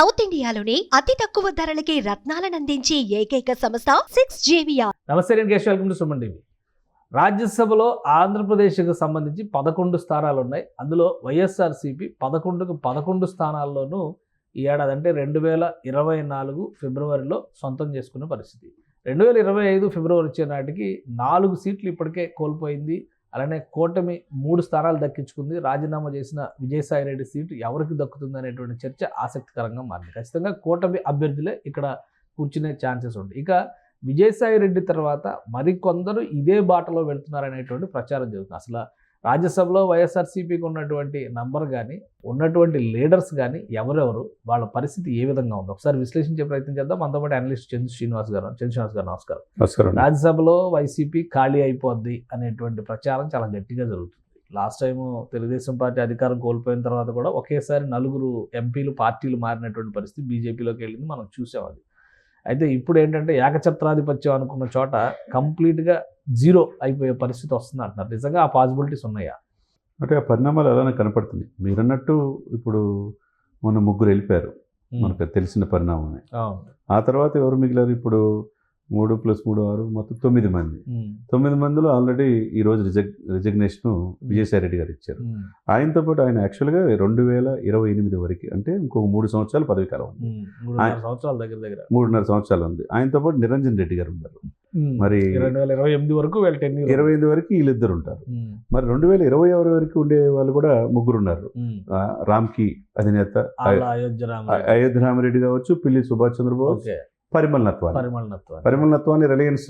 South ఇండియాలోని అతి తక్కువ ధరలకి రత్నాలనందించే ఏకైక సంస్థ 6JVR. నమస్తే, నేను Keshav. Welcome to Suman TV. రాజ్యసభలో ఆంధ్రప్రదేశ్కు సంబంధించి 11 స్థానాలు ఉన్నాయి. అందులో వైఎస్ఆర్సీపీ 11కు 11 స్థానాల్లోనూ ఈ ఏడాది అంటే 2024 ఫిబ్రవరిలో సొంతం చేసుకున్న పరిస్థితి. 2025 ఫిబ్రవరి వచ్చే నాటికి 4 సీట్లు ఇప్పటికే కోల్పోయింది. అలానే కూటమి 3 స్థానాలు దక్కించుకుంది. రాజీనామా చేసిన విజయసాయిరెడ్డి సీటు ఎవరికి దక్కుతుంది అనేటువంటి చర్చ ఆసక్తికరంగా మారింది. ఖచ్చితంగా కూటమి అభ్యర్థులే ఇక్కడ కూర్చునే ఛాన్సెస్ ఉంటాయి. ఇక విజయసాయిరెడ్డి తర్వాత మరికొందరు ఇదే బాటలో వెళ్తున్నారనేటువంటి ప్రచారం జరుగుతుంది. అసలు రాజ్యసభలో వైఎస్ఆర్సీపీకి ఉన్నటువంటి నంబర్ కానీ, ఉన్నటువంటి లీడర్స్ కానీ ఎవరెవరు, వాళ్ళ పరిస్థితి ఏ విధంగా ఉంది ఒకసారి విశ్లేషించే ప్రయత్నం చేద్దాం. మనతో పాటు అనలిస్ట్ చంద్ర శ్రీనివాస్ గారు. నమస్కారం. రాజ్యసభలో వైసీపీ ఖాళీ అయిపోద్ది అనేటువంటి ప్రచారం చాలా గట్టిగా జరుగుతుంది. లాస్ట్ టైం తెలుగుదేశం పార్టీ అధికారం కోల్పోయిన తర్వాత కూడా ఒకేసారి 4 ఎంపీలు పార్టీలు మారినటువంటి పరిస్థితి బీజేపీలోకి వెళ్ళింది, మనం చూసాం అది. అయితే ఇప్పుడు ఏంటంటే ఏకఛత్రాధిపత్యం అనుకున్న చోట కంప్లీట్గా జీరో అయిపోయే పరిస్థితి వస్తుంది అంటున్నారు. నిజంగా ఆ పాసిబిలిటీస్ ఉన్నాయా? అంటే ఆ పరిణామాలు అలానే కనపడుతుంది. మీరన్నట్టు ఇప్పుడు మొన్న 3 వెళ్ళిపోయారు, మనకు తెలిసిన పరిణామమే. ఆ తర్వాత ఎవరు మిగిలారు? ఇప్పుడు 3 + 3 6 మొత్తం 9 మంది. 9 మందిలో ఆల్రెడీ ఈరోజు రిజిగ్నేషన్ విజయసాయిరెడ్డి గారు ఇచ్చారు. ఆయనతో పాటు ఆయన యాక్చువల్గా 2028 వరకు, అంటే ఇంకొక 3 సంవత్సరాలు పదవి కాలం ఉంది. 3.5 సంవత్సరాలు ఉంది. ఆయనతో పాటు నిరంజన్ రెడ్డి గారు ఉన్నారు. మరి 2028 వరకు 25 వరకు వీళ్ళిద్దరు ఉంటారు. మరి 2026 వరకు ఉండే వాళ్ళు కూడా 3 ఉన్నారు. రామ్కి అధినేత అయోధ్య రామిరెడ్డి కావచ్చు, పిల్లి సుభాష్ చంద్రబోస్, పరిమళ నత్వాని రిలయన్స్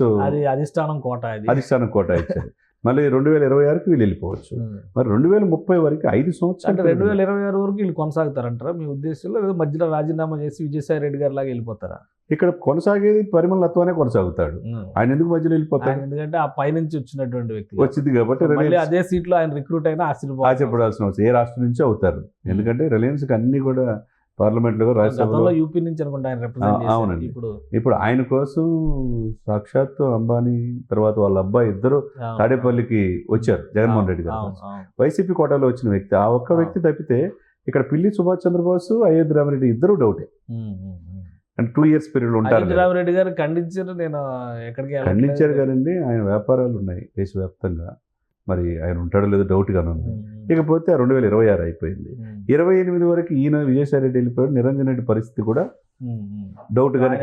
అధిష్టానం కోట ఇచ్చారు. మళ్ళీ 2026కి వీళ్ళు వెళ్ళిపోవచ్చు. మరి 2030 వరకు 5 సంవత్సరాలు, 2026 వరకు వీళ్ళు కొనసాగుతారంటారా మీ ఉద్దేశంలో? లేదా మధ్యలో రాజీనామా చేసి విజయసాయిరెడ్డి గారి లాగా వెళ్ళిపోతారా? ఇక్కడ కొనసాగేది పరిమళ నత్వానే కొనసాగుతాడు. ఆయన ఎందుకు మధ్యలో వెళ్ళిపోతాడు? ఎందుకంటే ఆ పైనుంచి వచ్చినటువంటి వ్యక్తి వచ్చింది కాబట్టి అదే సీట్ లో ఆయన రిక్రూట్ అయినా ఆశపడాల్సిన అవసరం. ఏ రాష్ట్రం నుంచి అవుతారు, ఎందుకంటే రిలయన్స్కి అన్ని కూడా పార్లమెంట్లో, రాజ్యసభలో యూపీ నుంచి అనుకుంటా ఆయన రిప్రజెంట్. అవునండి. ఇప్పుడు ఆయన కోసం సాక్షాత్తు అంబానీ తర్వాత వాళ్ళ అబ్బాయి ఇద్దరు తాడేపల్లికి వచ్చారు. జగన్మోహన్ రెడ్డి గారు వైసీపీ కోటాలో వచ్చిన వ్యక్తి. ఆ ఒక్క వ్యక్తి తప్పితే ఇక్కడ పిల్లి సుభాష్ చంద్రబోస్, అయోధ్య రామిరెడ్డి ఇద్దరు డౌటే. అంటే 2 years పీరియడ్ ఉంటారు. రామిరెడ్డి గారు ఖండించారు. నేను ఎక్కడికి ఖండించారు కానీ ఆయన వ్యాపారాలు ఉన్నాయి దేశవ్యాప్తంగా. మరి ఆయన ఉంటాడో లేదో డౌట్గానే ఉంది. ఇకపోతే 2026 అయిపోయింది. 28 వరకు ఈయన విజయసాయిరెడ్డి వెళ్ళిపోయాడు. నిరంజన్ రెడ్డి పరిస్థితి కూడా డౌట్ గానే.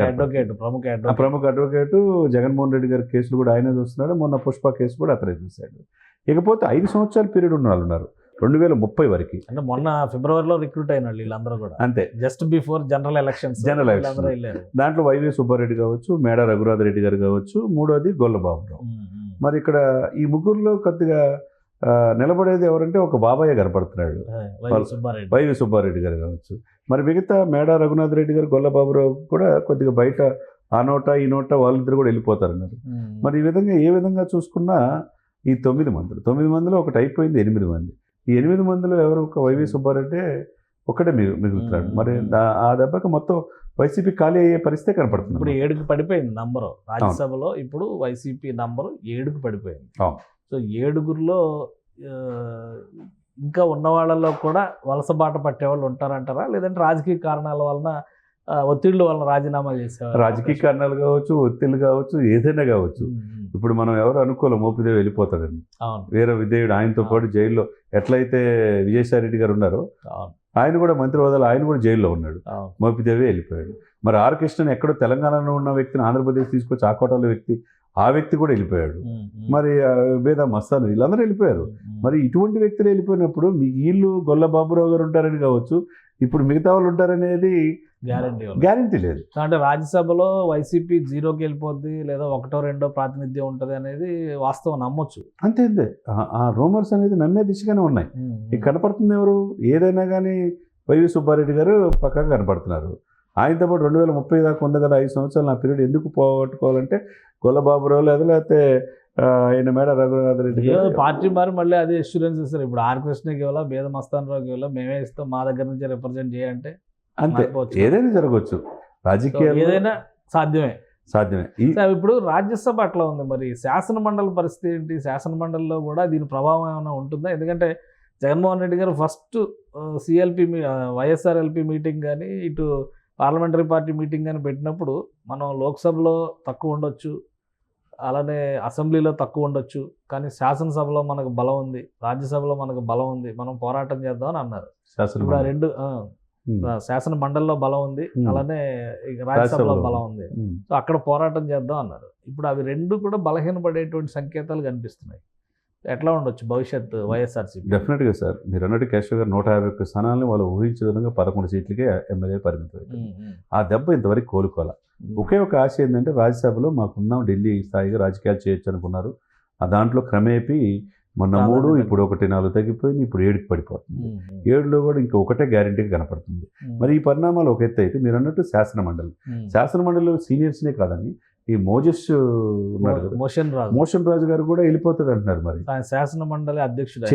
ప్రముఖ అడ్వకేటు జగన్మోహన్ రెడ్డి గారి కేసులు కూడా ఆయనే చూస్తున్నాడు. మొన్న పుష్ప కేసు కూడా అతనే చూశాడు. ఇకపోతే 5 సంవత్సరాల పీరియడ్ ఉన్న వాళ్ళు ఉన్నారు 2030 వరకు. అంటే మొన్న ఫిబ్రవరిలో రిక్రూట్ అయిన వీళ్ళందరూ కూడా అంతే, జస్ట్ బిఫోర్ జనరల్ ఎలక్షన్స్. దాంట్లో వైవి సుబ్బారెడ్డి కావచ్చు, మేడా రఘునాథ్ రెడ్డి గారు కావచ్చు, మూడోది గొల్లబాబురావు. మరి ఇక్కడ ఈ 3లో కొద్దిగా నిలబడేది ఎవరంటే ఒక బాబాయ్య కనపడుతున్నాడు, వైవి సుబ్బారెడ్డి గారు కావచ్చు. మరి మిగతా మేడా రఘునాథ్ రెడ్డి గారు, గొల్లబాబురావు కూడా కొద్దిగా బయట ఆ నోట ఈ నోట వాళ్ళిద్దరు కూడా వెళ్ళిపోతారన్నారు. మరి ఈ విధంగా ఏ విధంగా చూసుకున్నా ఈ 9 మందిలో ఒకటి అయిపోయింది. 8 మంది. ఈ 8 మందిలో ఎవరు? ఒక వైవి సుబ్బారెడ్డి ఒక్కటే మిగులుతున్నాడు. మరి ఆ దెబ్బకి మొత్తం వైసీపీ ఖాళీ అయ్యే పరిస్థితి కనపడుతుంది. ఇప్పుడు 7కి పడిపోయింది నంబరు రాజ్యసభలో. ఇప్పుడు వైసీపీ నంబరు 7కి పడిపోయింది. సో 7గురిలో ఇంకా ఉన్న వాళ్ళలో కూడా వలస బాట పట్టేవాళ్ళు ఉంటారంటారా? లేదంటే రాజకీయ కారణాల వలన, ఒత్తిళ్ల వలన రాజీనామా చేసేవారు? రాజకీయ కారణాలు కావచ్చు, ఒత్తిళ్లు కావచ్చు, ఏదైనా కావచ్చు. ఇప్పుడు మనం ఎవరు అనుకోలేం మోపిదేవి వెళ్ళిపోతాడని. వేరే విధేయుడు ఆయనతో పాటు జైల్లో ఎట్లయితే విజయసాయిరెడ్డి గారు ఉన్నారో ఆయన కూడా మంత్రి హోదాలో ఆయన కూడా జైల్లో ఉన్నాడు. మోపిదేవి వెళ్ళిపోయాడు. మరి ఆర్ కృష్ణన్ ఎక్కడో తెలంగాణలో ఉన్న వ్యక్తిని ఆంధ్రప్రదేశ్ తీసుకొచ్చి ఆ కోటాలో ఆ వ్యక్తి కూడా వెళ్ళిపోయాడు. మరి బేదా మస్తాను వీళ్ళందరూ వెళ్ళిపోయారు. మరి ఇటువంటి వ్యక్తులు వెళ్ళిపోయినప్పుడు వీళ్ళు గొల్లబాబురావు గారు ఉంటారని కావచ్చు, ఇప్పుడు మిగతా వాళ్ళు ఉంటారనేది గ్యారంటీ లేదు. అంటే రాజ్యసభలో వైసీపీ 0కి వెళ్ళిపోద్ది, లేదా 1-2 ప్రాతినిధ్యం ఉంటుంది అనేది వాస్తవం నమ్మొచ్చు. అంతే. ఆ రూమర్స్ అనేది నమ్మే దిశగానే ఉన్నాయి. ఇక కనపడుతుంది ఎవరు? ఏదైనా కానీ వైవి సుబ్బారెడ్డి గారు పక్కగా కనపడుతున్నారు. ఆయనతో పాటు 2030 దాకా ఉంది కదా, 5 సంవత్సరాలు నా పీరియడ్ ఎందుకు పోగొట్టుకోవాలంటే గొల్లబాబురావు లేకపోతే ఆయన మేడ రఘునాథ్ రెడ్డి పార్టీ మారి మళ్ళీ అదే అష్యూరెన్స్ ఇస్తారు. ఇప్పుడు ఆర్ కృష్ణకి ఇవ్వాలా, బేద మస్తానరావుకి ఇవ్వాలా, మేమే ఇస్తాం, మా దగ్గర నుంచి రిప్రజెంట్ చేయంటే అంతే. ఏదైనా జరగవచ్చు, రాజకీయాలు ఏదైనా సాధ్యమే. సాధ్యమే. ఇప్పుడు రాజ్యసభ అట్లా ఉంది, మరి శాసన మండలి పరిస్థితి ఏంటి? శాసన మండలిలో కూడా దీని ప్రభావం ఏమైనా ఉంటుందా? ఎందుకంటే జగన్మోహన్ రెడ్డి గారు ఫస్ట్ సిఎల్పి వైఎస్ఆర్ఎల్పి మీటింగ్ కానీ ఇటు పార్లమెంటరీ పార్టీ మీటింగ్ అని పెట్టినప్పుడు మనం లోక్సభలో తక్కువ ఉండొచ్చు, అలానే అసెంబ్లీలో తక్కువ ఉండొచ్చు, కానీ శాసనసభలో మనకు బలం ఉంది, రాజ్యసభలో మనకు బలం ఉంది, మనం పోరాటం చేద్దాం అని అన్నారు. ఇప్పుడు ఆ రెండు శాసన మండలిలో బలం ఉంది, అలానే రాజ్యసభలో బలం ఉంది, సో అక్కడ పోరాటం చేద్దాం అన్నారు. ఇప్పుడు అవి రెండు కూడా బలహీనపడేటువంటి సంకేతాలు కనిపిస్తున్నాయి. ఎట్లా ఉండొచ్చు భవిష్యత్తు వైఎస్ఆర్సీపీ? డెఫినెట్గా సార్, మీరు అన్నట్టు కేశవ్ గారు 151 స్థానాలను వాళ్ళు ఊహించిన విధంగా 11 సీట్లకే ఎమ్మెల్యే పరిమితం. ఆ దెబ్బ ఇంతవరకు కోలుకోవాలి. ఒకే ఒక ఆశ ఏంటంటే రాజ్యసభలో మాకున్నాం, ఢిల్లీ స్థాయిగా రాజకీయాలు చేయొచ్చు అనుకున్నారు. ఆ దాంట్లో క్రమేపీ మొన్న 3, ఇప్పుడు 1-4 తగ్గిపోయింది, ఇప్పుడు 7కి పడిపోతుంది. 7లో కూడా ఇంకా ఒకటే గ్యారెంటీగా కనపడుతుంది. మరి ఈ పరిణామాలు ఒక ఎత్తు అయితే, మీరు అన్నట్టు శాసనమండలిలో సీనియర్స్నే కాదండి, ఈ మోజెస్ ఉన్నారు కదా, మోషన్ రాజు గారు కూడా వెళ్ళిపోతాడు అంటున్నారు. మరి శాసన మండలి అధ్యక్షుడు,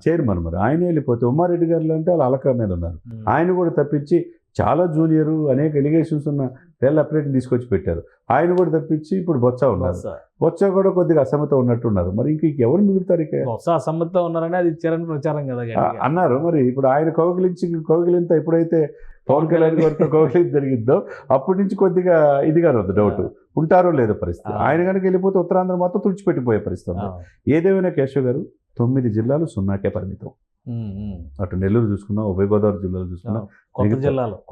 చైర్మన్ మరి ఆయన వెళ్ళిపోతే, ఉమ్మారెడ్డి గారు అంటే వాళ్ళు అలక మీద ఉన్నారు, ఆయన కూడా తప్పించి చాలా జూనియర్ అనేక ఎలిగేషన్స్ ఉన్న రేల్ అప్డేట్ని తీసుకొచ్చి పెట్టారు. ఆయన కూడా తప్పించి ఇప్పుడు బొత్స ఉన్నారు. బొత్స కూడా కొద్దిగా అసమ్మత ఉన్నట్టున్నారు. మరి ఇంక ఎవరు మిగులుతారు? ఇక అసమ్మత ఉన్నారని అది చరణ్ ప్రచారం కదా అన్నారు. మరి ఇప్పుడు ఆయన కౌగిలింత ఎప్పుడైతే పవన్ కళ్యాణ్ గారితో కౌగిలింత జరిగిద్దో అప్పటి నుంచి కొద్దిగా ఇదిగానే ఉంది, డౌట్ ఉంటారో లేదో పరిస్థితి. ఆయన కనుక వెళ్ళిపోతే ఉత్తరాంధ్ర మొత్తం తుడిచిపెట్టిపోయే పరిస్థితి. ఏదేమైనా కేశవ్ గారు 9 జిల్లాలు 0కే పరిమితం. అటు నెల్లూరు చూసుకున్నా, ఉభయ గోదావరి జిల్లాలు చూసుకున్నా,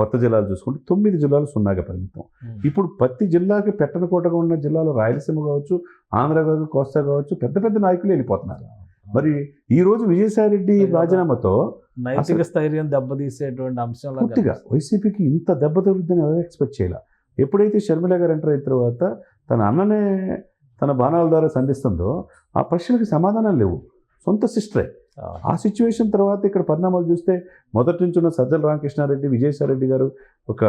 కొత్త జిల్లాలు చూసుకుంటే 9 జిల్లాలు 0కే పరిమితం. ఇప్పుడు ప్రతి జిల్లాకి పెట్టనకోటగా ఉన్న జిల్లాలో రాయలసీమ కావచ్చు, ఆంధ్ర కావచ్చు, కోస్తా కావచ్చు, పెద్ద పెద్ద నాయకులు వెళ్ళిపోతున్నారు. మరి ఈ రోజు విజయసాయిరెడ్డి రాజీనామాతో నైతిక స్థైర్యం దెబ్బతీసేటువంటి అంశం పూర్తిగా వైసీపీకి ఇంత దెబ్బ తగ్గుతుందని ఎవరు ఎక్స్పెక్ట్ చేయాల. ఎప్పుడైతే షర్మిల గారు ఎంటర్ అయిన తర్వాత తన అన్ననే తన బాణాల ద్వారా సంధిస్తుందో ఆ ప్రశ్నలకు సమాధానాలు లేవు, సొంత సిస్టరే. ఆ సిచ్యువేషన్ తర్వాత ఇక్కడ పరిణామాలు చూస్తే మొదటి నుంచి ఉన్న సజ్జల రామకృష్ణారెడ్డి, విజయసాయిరెడ్డి గారు ఒక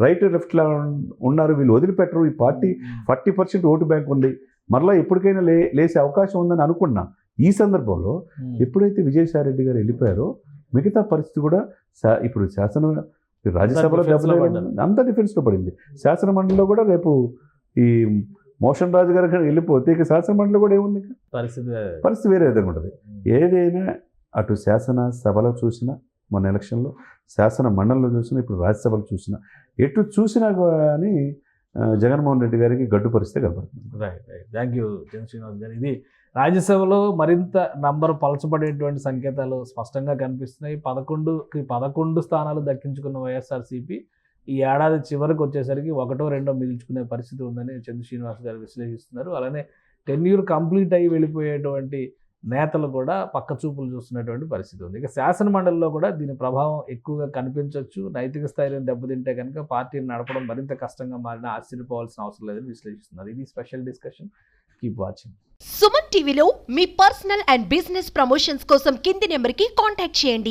రైట్ లెఫ్ట్లా ఉన్నారు. వీళ్ళు వదిలిపెట్టరు. ఈ పార్టీ 40% ఓటు బ్యాంక్ ఉంది, మరలా ఎప్పటికైనా లేసే అవకాశం ఉందని అనుకున్నాం. ఈ సందర్భంలో ఎప్పుడైతే విజయసాయిరెడ్డి గారు వెళ్ళిపోయారో మిగతా పరిస్థితి కూడా ఇప్పుడు రాజ్యసభలో అంత డిఫెన్స్లో పడింది. శాసన మండలిలో కూడా రేపు ఈ మోషన్ రాజు గారు వెళ్ళిపోతే ఇక శాసన మండలి కూడా ఏముంది, పరిస్థితి వేరే విధంగా ఉంటుంది. ఏదైనా అటు శాసన సభలో చూసినా, మొన్న ఎలక్షన్లో శాసన మండలిలో చూసినా, ఇప్పుడు రాజ్యసభలో చూసినా, ఎటు చూసినా కానీ జగన్మోహన్ రెడ్డి గారికి గడ్డు పరిస్థితి కనబడుతుంది. రైట్. థ్యాంక్ యూ శ్రీనివాస్ గారు. ఇది రాజ్యసభలో మరింత నంబర్ పలచబడేటువంటి సంకేతాలు స్పష్టంగా కనిపిస్తున్నాయి. 11కి 11 స్థానాలు దక్కించుకున్న వైఎస్ఆర్సీపీ ఈ ఏడాది చివరికి వచ్చేసరికి 1, 2 మిగిల్చుకునే పరిస్థితి ఉందని చంద్ర శ్రీనివాస్ గారు విశ్లేషిస్తున్నారు. అలానే టెన్యూర్ కంప్లీట్ అయ్యి వెళ్ళిపోయేటువంటి నేతలు కూడా పక్క చూపులు చూస్తున్నటువంటి పరిస్థితి ఉంది. ఇక శాసన మండలిలో కూడా దీని ప్రభావం ఎక్కువగా కనిపించవచ్చు. నైతిక స్థైర్యం దెబ్బతింటే కనుక పార్టీని నడపడం మరింత కష్టంగా మారినా ఆశ్చర్యపోవాల్సిన అవసరం లేదని విశ్లేషిస్తున్నారు. ఇది special discussion. Keep watching. Suman టీవీలో మీ పర్సనల్ అండ్ బిజినెస్ ప్రమోషన్స్ కోసం కింది నెంబర్కి కాంటాక్ట్ చేయండి.